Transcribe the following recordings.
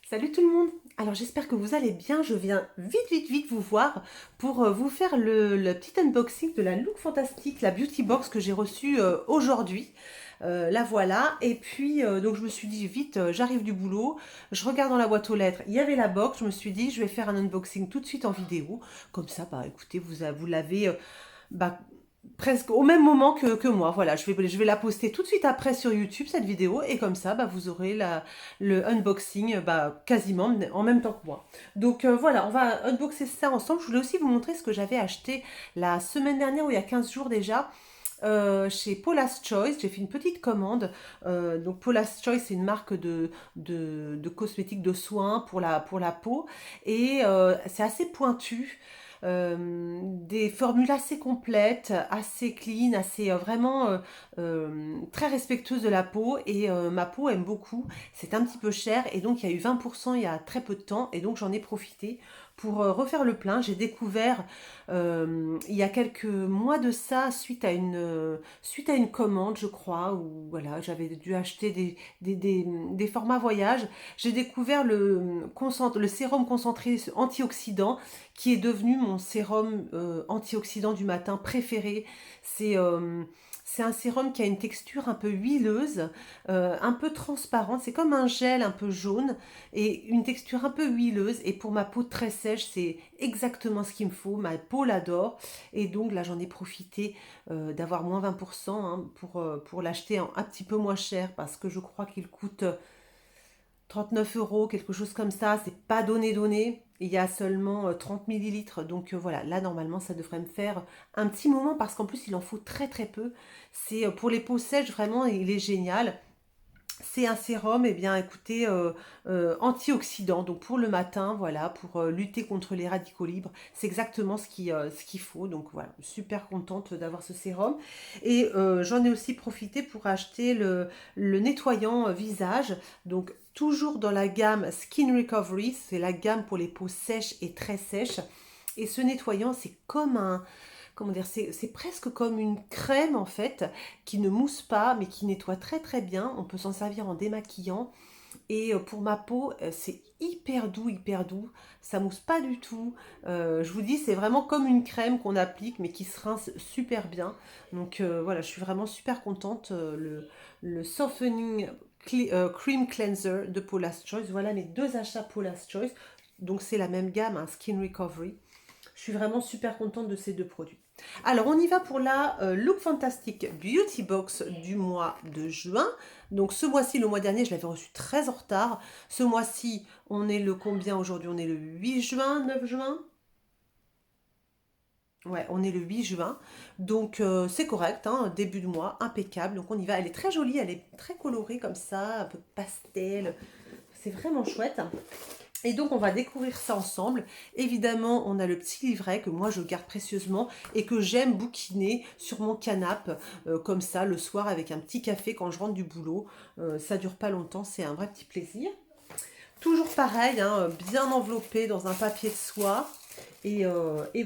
Salut tout le monde. Alors j'espère que vous allez bien. Je viens vite vous voir pour vous faire le petit unboxing de la Look Fantastique, la Beauty Box que j'ai reçue aujourd'hui. La voilà. Et puis donc je me suis dit vite, j'arrive du boulot, je regarde dans la boîte aux lettres, il y avait la box. Je me suis dit je vais faire un unboxing tout de suite en vidéo. Comme ça, bah écoutez, vous l'avez bah, presque au même moment que moi. Voilà, je vais la poster tout de suite après sur YouTube, cette vidéo, et comme ça, bah, vous aurez le unboxing bah, quasiment en même temps que moi. Donc voilà, on va unboxer ça ensemble. Je voulais aussi vous montrer ce que j'avais acheté la semaine dernière, ou il y a 15 jours déjà. Chez Paula's Choice, j'ai fait une petite commande. Donc Paula's Choice, c'est une marque de cosmétiques de soins pour la peau. Et c'est assez pointu. Des formules assez complètes, assez clean, assez vraiment très respectueuses de la peau. Et ma peau aime beaucoup. C'est un petit peu cher. Et donc il y a eu 20% il y a très peu de temps. Et donc j'en ai profité pour refaire le plein. J'ai découvert il y a quelques mois de ça, suite à une commande, je crois, où voilà, j'avais dû acheter des formats voyage. J'ai découvert le sérum concentré antioxydant qui est devenu mon sérum antioxydant du matin préféré. C'est euh, c'est un sérum qui a une texture un peu huileuse, un peu transparente. C'est comme un gel un peu jaune et une texture un peu huileuse. Et pour ma peau très sèche, c'est exactement ce qu'il me faut. Ma peau l'adore. Et donc là, j'en ai profité d'avoir moins 20% hein, pour l'acheter un petit peu moins cher parce que je crois qu'il coûte 39 €, quelque chose comme ça. C'est pas donné. Il y a seulement 30 millilitres. Donc voilà, là, normalement, ça devrait me faire un petit moment parce qu'en plus, il en faut très peu. C'est pour les peaux sèches, vraiment, il est génial. C'est un sérum, et bien écoutez, antioxydant, donc pour le matin, voilà, pour lutter contre les radicaux libres, c'est exactement ce qu'il faut. Donc voilà, super contente d'avoir ce sérum. Et j'en ai aussi profité pour acheter le nettoyant visage, donc toujours dans la gamme Skin Recovery, c'est la gamme pour les peaux sèches et très sèches. Et ce nettoyant, c'est comme un, comment dire, c'est presque comme une crème en fait, qui ne mousse pas, mais qui nettoie très bien. On peut s'en servir en démaquillant. Et pour ma peau, c'est hyper doux. Ça mousse pas du tout. Je vous dis, c'est vraiment comme une crème qu'on applique, mais qui se rince super bien. Donc voilà, je suis vraiment super contente. Le Softening Cream Cleanser de Paula's Choice. Voilà mes deux achats Paula's Choice. Donc c'est la même gamme, un Skin Recovery. Je suis vraiment super contente de ces deux produits. Alors, on y va pour la Look Fantastic Beauty Box du mois de juin. Donc, ce mois-ci, le mois dernier, je l'avais reçu très en retard. Ce mois-ci, on est le combien aujourd'hui? On est le 8 juin, 9 juin? Ouais, on est le 8 juin. Donc, c'est correct, hein, début de mois, impeccable. Donc, on y va. Elle est très jolie, elle est très colorée comme ça, un peu pastel. C'est vraiment chouette. Et donc, on va découvrir ça ensemble. Évidemment, on a le petit livret que moi, je garde précieusement et que j'aime bouquiner sur mon canapé, comme ça, le soir, avec un petit café quand je rentre du boulot. Ça dure pas longtemps, c'est un vrai petit plaisir. Toujours pareil, hein, bien enveloppé dans un papier de soie. Et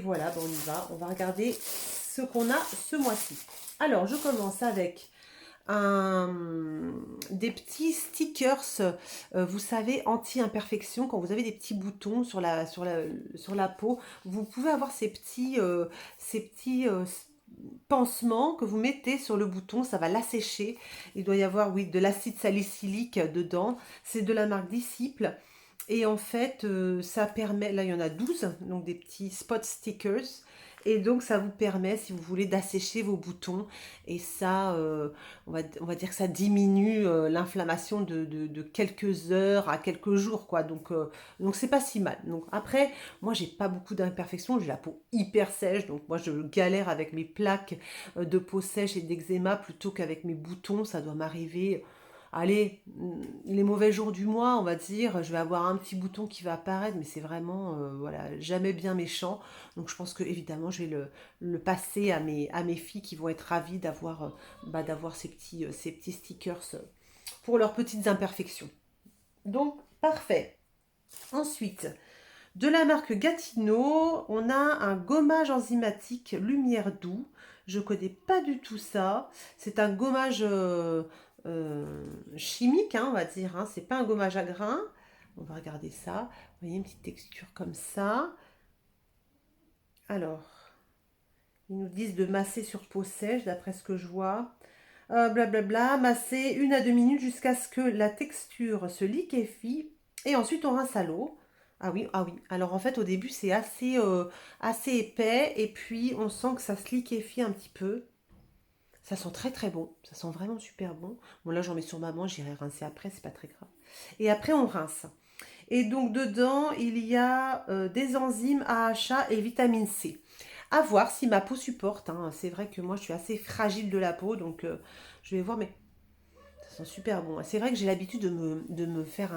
voilà, ben on y va. On va regarder ce qu'on a ce mois-ci. Alors, je commence avec des petits stickers, vous savez, anti-imperfection. Quand vous avez des petits boutons sur la peau, vous pouvez avoir ces petits pansements que vous mettez sur le bouton, ça va l'assécher. Il doit y avoir, oui, de l'acide salicylique dedans. C'est de la marque Disciple. Et en fait, ça permet, là il y en a 12, donc des petits spot stickers. Et donc ça vous permet, si vous voulez, d'assécher vos boutons. Et ça, on va dire que ça diminue l'inflammation de quelques heures à quelques jours, quoi. Donc c'est pas si mal. Donc après, moi j'ai pas beaucoup d'imperfections, j'ai la peau hyper sèche. Donc moi je galère avec mes plaques de peau sèche et d'eczéma plutôt qu'avec mes boutons. Ça doit m'arriver, allez, les mauvais jours du mois, on va dire, je vais avoir un petit bouton qui va apparaître, mais c'est vraiment, voilà, jamais bien méchant. Donc je pense que évidemment, je vais le passer à mes filles qui vont être ravies d'avoir d'avoir ces petits stickers pour leurs petites imperfections. Donc, parfait. Ensuite, de la marque Gatineau, on a un gommage enzymatique lumière doux. Je ne connais pas du tout ça. C'est un gommage chimique, hein, on va dire. Hein. C'est pas un gommage à grains. On va regarder ça. Vous voyez, une petite texture comme ça. Alors, ils nous disent de masser sur peau sèche, d'après ce que je vois. Blablabla, masser 1 à 2 minutes jusqu'à ce que la texture se liquéfie. Et ensuite, on rince à l'eau. Ah oui, ah oui. Alors en fait, au début, c'est assez épais. Et puis, on sent que ça se liquéfie un petit peu. Ça sent très très bon. Ça sent vraiment super bon. Bon, là, j'en mets sur ma main. J'irai rincer après. C'est pas très grave. Et après, on rince. Et donc, dedans, il y a des enzymes AHA et vitamine C. À voir si ma peau supporte, hein. C'est vrai que moi, je suis assez fragile de la peau. Donc, je vais voir. Mais ça sent super bon. C'est vrai que j'ai l'habitude de me faire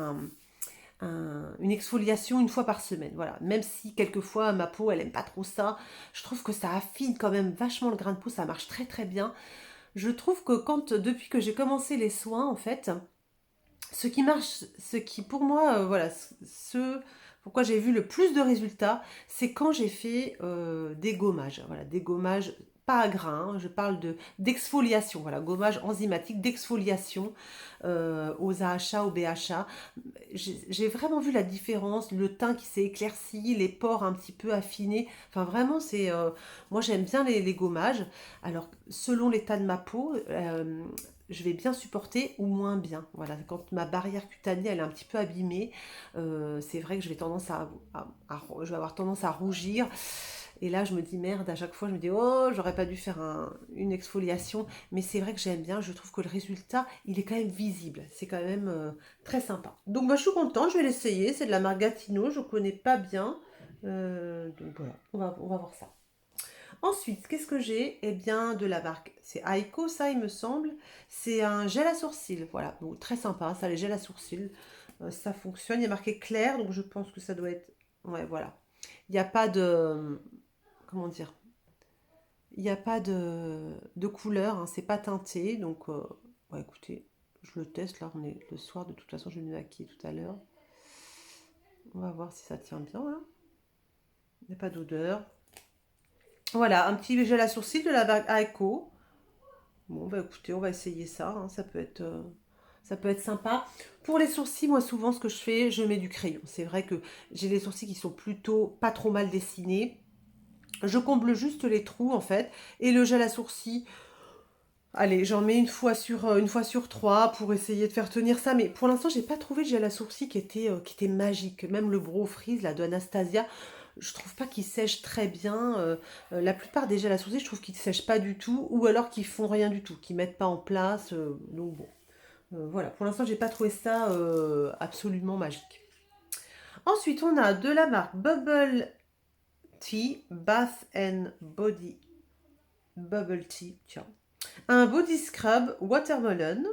une exfoliation 1 fois par semaine. Voilà. Même si quelquefois ma peau, elle aime pas trop ça, je trouve que ça affine quand même vachement le grain de peau. Ça marche très très bien. Je trouve que depuis que j'ai commencé les soins, en fait, ce qui marche, ce qui pour moi, voilà, pourquoi j'ai vu le plus de résultats, c'est quand j'ai fait des gommages. Voilà, des gommages pas à grains, hein, je parle d'exfoliation, voilà, gommage enzymatique d'exfoliation aux AHA, aux BHA. J'ai vraiment vu la différence, le teint qui s'est éclairci, les pores un petit peu affinés. Enfin, vraiment, moi, j'aime bien les gommages. Alors, selon l'état de ma peau, je vais bien supporter ou moins bien. Voilà, quand ma barrière cutanée elle est un petit peu abîmée, c'est vrai que je vais je vais avoir tendance à rougir. Et là, je me dis merde, à chaque fois, je me dis oh, j'aurais pas dû faire une exfoliation. Mais c'est vrai que j'aime bien, je trouve que le résultat, il est quand même visible. C'est quand même très sympa. Donc, bah, je suis contente, je vais l'essayer. C'est de la marque Gatineau, je connais pas bien. Donc voilà, on va voir ça. Ensuite, qu'est-ce que j'ai? Eh bien, de la marque, c'est Aiko, ça, il me semble. C'est un gel à sourcils. Voilà, donc très sympa, ça, les gels à sourcils. Ça fonctionne. Il y a marqué clair, donc je pense que ça doit être. Ouais, voilà. Il n'y a pas de. Comment dire? Il n'y a pas de couleur, hein, c'est pas teinté. Donc, ouais, écoutez, je le teste. Là, on est le soir, de toute façon, je vais me maquiller tout à l'heure. On va voir si ça tient bien, hein. Il n'y a pas d'odeur. Voilà, un petit gel à sourcils de la marque Aiko. Bon, bah écoutez, on va essayer ça, hein. Ça peut être sympa. Pour les sourcils, moi, souvent, ce que je fais, je mets du crayon. C'est vrai que j'ai les sourcils qui sont plutôt pas trop mal dessinés. Je comble juste les trous, en fait. Et le gel à sourcils, allez, j'en mets une fois sur trois pour essayer de faire tenir ça. Mais pour l'instant, j'ai pas trouvé de gel à sourcils qui était magique. Même le Brow Freeze, là, de Anastasia, je trouve pas qu'il sèche très bien. La plupart des gels à sourcils, je trouve qu'ils ne sèchent pas du tout, ou alors qu'ils font rien du tout, qu'ils mettent pas en place. Donc bon, voilà. Pour l'instant, j'ai pas trouvé ça absolument magique. Ensuite, on a de la marque Bubble Tea, Bath and Body Bubble Tea, tiens. Un body scrub watermelon.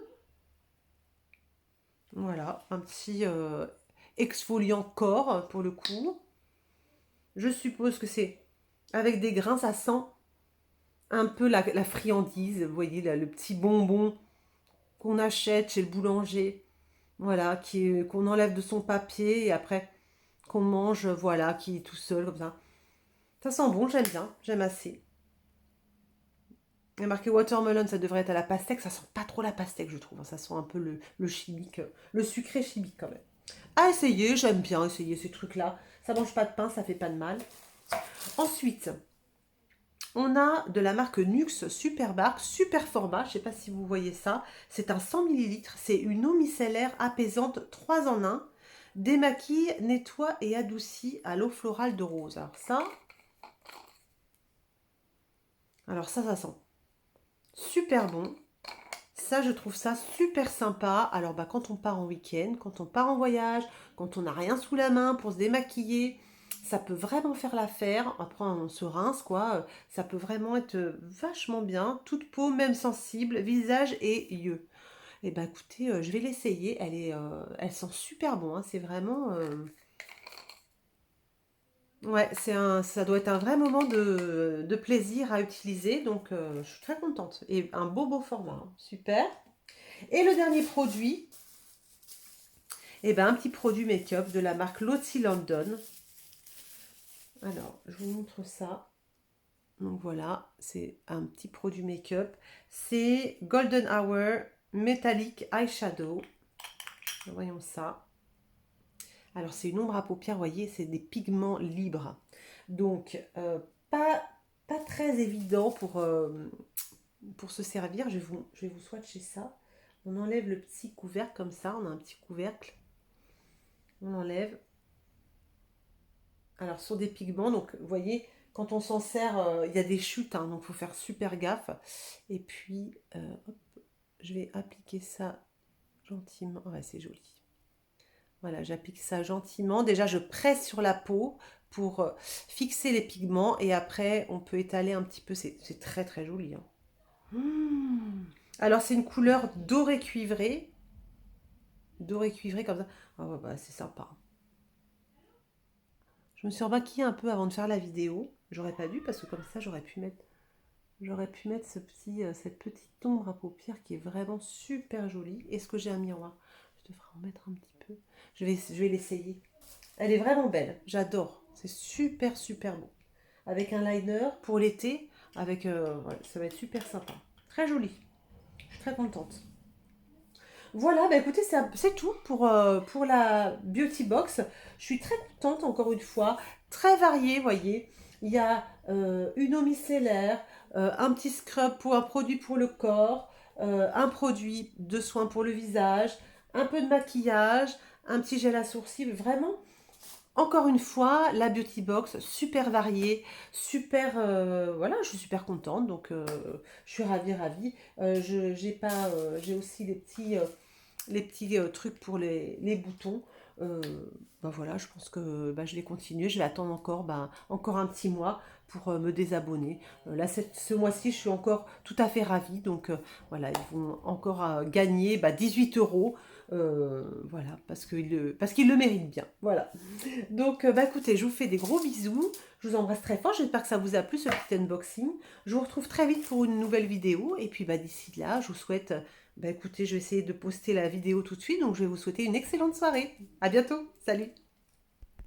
Voilà, un petit exfoliant corps pour le coup. Je suppose que c'est avec des grains, ça sent un peu la friandise, vous voyez, là, le petit bonbon qu'on achète chez le boulanger, voilà, qu'on enlève de son papier et après qu'on mange, voilà, qui est tout seul comme ça. Ça sent bon, j'aime bien, j'aime assez. Il y a marqué watermelon, ça devrait être à la pastèque, ça sent pas trop la pastèque, je trouve, hein. Ça sent un peu le chimique, le sucré chimique quand même. À essayer, j'aime bien essayer ces trucs-là. Ça mange pas de pain, ça fait pas de mal. Ensuite, on a de la marque Nux Superbark, super format, je ne sais pas si vous voyez ça. C'est un 100 millilitres, c'est une eau micellaire apaisante 3 en 1. Démaquille, nettoie et adoucit à l'eau florale de rose. Alors ça sent super bon. Ça, je trouve ça super sympa. Alors, bah, quand on part en week-end, quand on part en voyage, quand on n'a rien sous la main pour se démaquiller, ça peut vraiment faire l'affaire. Après, on se rince, quoi. Ça peut vraiment être vachement bien. Toute peau, même sensible, visage et yeux. Et bah, écoutez, je vais l'essayer. Elle sent super bon, hein. C'est vraiment... Ouais, ça doit être un vrai moment de plaisir à utiliser. Donc, je suis très contente. Et un beau format, hein. Super. Et le dernier produit, eh ben, un petit produit make-up de la marque Lottie London. Alors, je vous montre ça. Donc voilà, c'est un petit produit make-up. C'est Golden Hour Metallic Eyeshadow. Voyons ça. Alors, c'est une ombre à paupières, vous voyez, c'est des pigments libres. Donc, pas, pas très évident pour se servir. Je vais vous swatcher ça. On enlève le petit couvercle comme ça. On a un petit couvercle. On enlève. Alors, sur des pigments, donc, vous voyez, quand on s'en sert, il y a des chutes, hein, donc il faut faire super gaffe. Et puis, hop, je vais appliquer ça gentiment. Ouais, c'est joli. Voilà, j'applique ça gentiment. Déjà, je presse sur la peau pour fixer les pigments et après, on peut étaler un petit peu. C'est très très joli, hein. Alors, c'est une couleur doré cuivré. Doré cuivré comme ça. Ah ouais, bah, c'est sympa. Je me suis remaquillée un peu avant de faire la vidéo. J'aurais pas dû parce que comme ça, j'aurais pu mettre cette petite ombre à paupières qui est vraiment super jolie. Est-ce que j'ai un miroir? Je devrais en mettre un petit peu. Je vais l'essayer. Elle est vraiment belle, j'adore. C'est super super beau. Avec un liner pour l'été, ouais, ça va être super sympa. Très joli. Je suis très contente. Voilà, bah écoutez, c'est tout pour la Beauty Box. Je suis très contente, encore une fois. Très variée, vous voyez. Il y a une eau micellaire, un petit scrub pour un produit pour le corps, un produit de soin pour le visage, un peu de maquillage, un petit gel à sourcils. Vraiment, encore une fois, la Beauty Box, super variée, super, voilà, je suis super contente, donc je suis ravie, ravie. J'ai aussi les petits trucs pour les boutons. Euh, bah voilà, je pense que bah, je vais continuer. Je vais attendre encore un petit mois pour me désabonner. Là, ce mois-ci, je suis encore tout à fait ravie. Donc voilà, ils vont encore gagner 18 euros. Voilà, parce qu'ils le méritent bien. Voilà. Donc, écoutez, je vous fais des gros bisous. Je vous embrasse très fort. J'espère que ça vous a plu ce petit unboxing. Je vous retrouve très vite pour une nouvelle vidéo. Et puis, d'ici là, je vous souhaite. Écoutez, je vais essayer de poster la vidéo tout de suite. Donc, je vais vous souhaiter une excellente soirée. À bientôt. Salut.